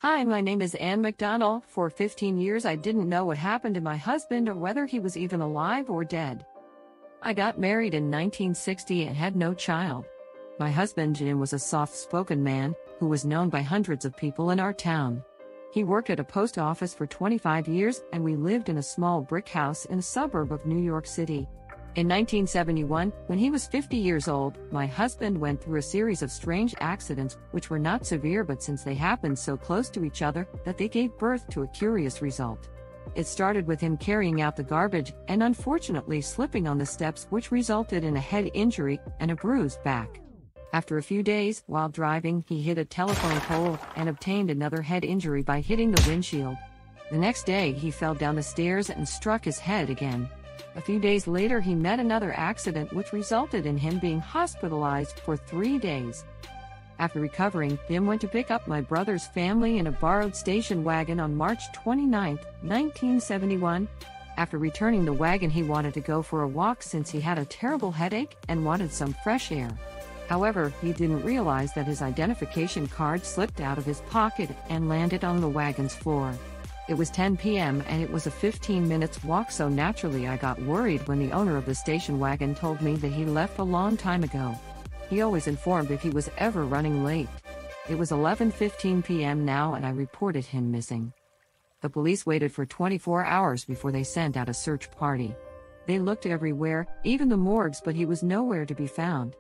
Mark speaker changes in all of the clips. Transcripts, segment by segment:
Speaker 1: Hi, my name is Ann McDonald. For 15 years, I didn't know what happened to my husband or whether he was even alive or dead. I got married in 1960 and had no child. My husband, Jim, was a soft-spoken man who was known by hundreds of people in our town. He worked at a post office for 25 years, and we lived in a small brick house in a suburb of New York City. In 1971, when he was 50 years old, my husband went through a series of strange accidents which were not severe, but since they happened so close to each other that they gave birth to a curious result. It started with him carrying out the garbage and unfortunately slipping on the steps, which resulted in a head injury and a bruised back. After a few days, while driving, he hit a telephone pole and obtained another head injury by hitting the windshield. The next day, he fell down the stairs and struck his head again. A few days later, he met another accident which resulted in him being hospitalized for 3 days. After recovering, Jim went to pick up my brother's family in a borrowed station wagon on March 29, 1971. After returning the wagon, he wanted to go for a walk since he had a terrible headache and wanted some fresh air. However, he didn't realize that his identification card slipped out of his pocket and landed on the wagon's floor. It was 10 p.m. and it was a 15-minute walk, so naturally I got worried when the owner of the station wagon told me that he left a long time ago. He always informed if he was ever running late. It was 11:15 p.m. now and I reported him missing. The police waited for 24 hours before they sent out a search party. They looked everywhere, even the morgues, but he was nowhere to be found.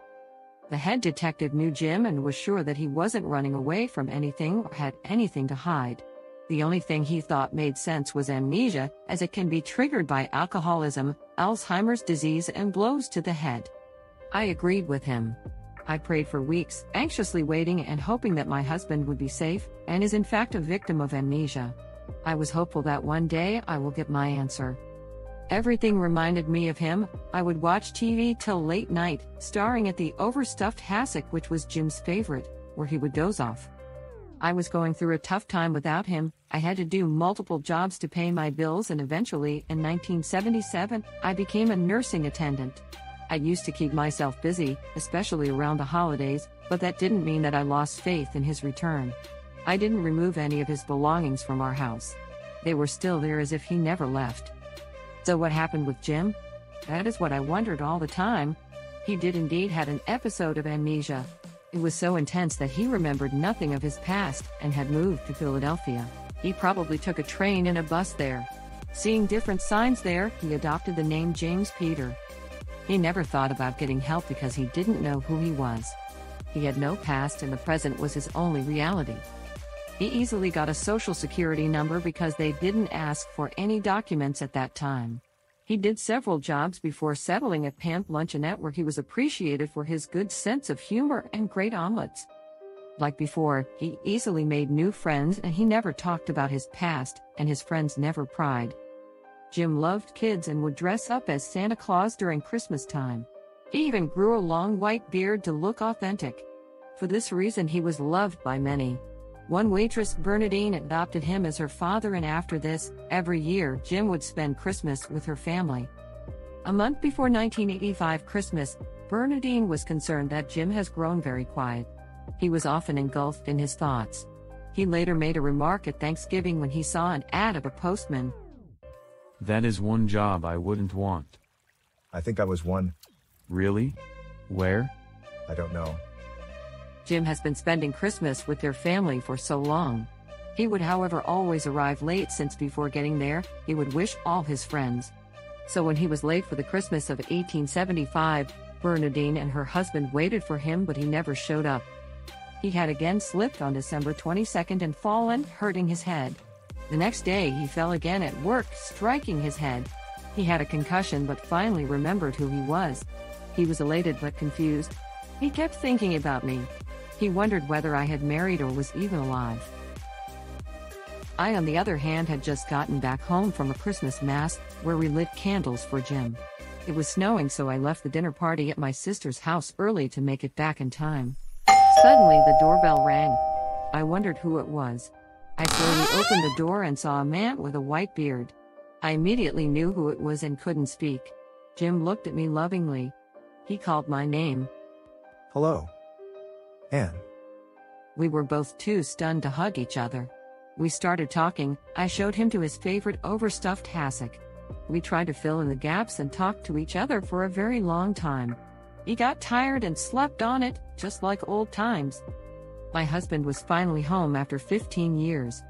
Speaker 1: The head detective knew Jim and was sure that he wasn't running away from anything or had anything to hide. The only thing he thought made sense was amnesia, as it can be triggered by alcoholism, Alzheimer's disease, and blows to the head. I agreed with him. I prayed for weeks, anxiously waiting and hoping that my husband would be safe, and is in fact a victim of amnesia. I was hopeful that one day I will get my answer. Everything reminded me of him. I would watch TV till late night, staring at the overstuffed hassock, which was Jim's favorite, where he would doze off. I was going through a tough time without him. I had to do multiple jobs to pay my bills, and eventually, in 1977, I became a nursing attendant. I used to keep myself busy, especially around the holidays, but that didn't mean that I lost faith in his return. I didn't remove any of his belongings from our house. They were still there as if he never left. So what happened with Jim? That is what I wondered all the time. He did indeed had an episode of amnesia. It was so intense that he remembered nothing of his past and had moved to Philadelphia. He probably took a train and a bus there. Seeing different signs there, he adopted the name James Peter. He never thought about getting help because he didn't know who he was. He had no past and the present was his only reality. He easily got a social security number because they didn't ask for any documents at that time. He did several jobs before settling at Pant Luncheonette, where he was appreciated for his good sense of humor and great omelets. Like before, he easily made new friends and he never talked about his past, and his friends never pried. Jim loved kids and would dress up as Santa Claus during Christmas time. He even grew a long white beard to look authentic. For this reason, he was loved by many. One waitress, Bernadine, adopted him as her father, and after this, every year, Jim would spend Christmas with her family. A month before 1985 Christmas, Bernadine was concerned that Jim has grown very quiet. He was often engulfed in his thoughts. He later made a remark at Thanksgiving when he saw an ad of a postman.
Speaker 2: That is one job I wouldn't want.
Speaker 3: I think I was one.
Speaker 2: Really? Where?
Speaker 3: I don't know.
Speaker 1: Jim has been spending Christmas with their family for so long. He would, however, always arrive late, since before getting there, he would wish all his friends. So when he was late for the Christmas of 1875, Bernadine and her husband waited for him, but he never showed up. He had again slipped on December 22nd and fallen, hurting his head. The next day, he fell again at work, striking his head. He had a concussion but finally remembered who he was. He was elated but confused. He kept thinking about me. He wondered whether I had married or was even alive. I, on the other hand, had just gotten back home from a Christmas mass, where we lit candles for Jim. It was snowing, so I left the dinner party at my sister's house early to make it back in time. Suddenly the doorbell rang. I wondered who it was. I slowly opened the door and saw a man with a white beard. I immediately knew who it was and couldn't speak. Jim looked at me lovingly. He called my name.
Speaker 3: Hello. Anne.
Speaker 1: We were both too stunned to hug each other. We started talking. I showed him to his favorite overstuffed hassock. We tried to fill in the gaps and talked to each other for a very long time. He got tired and slept on it, just like old times. My husband was finally home after 15 years.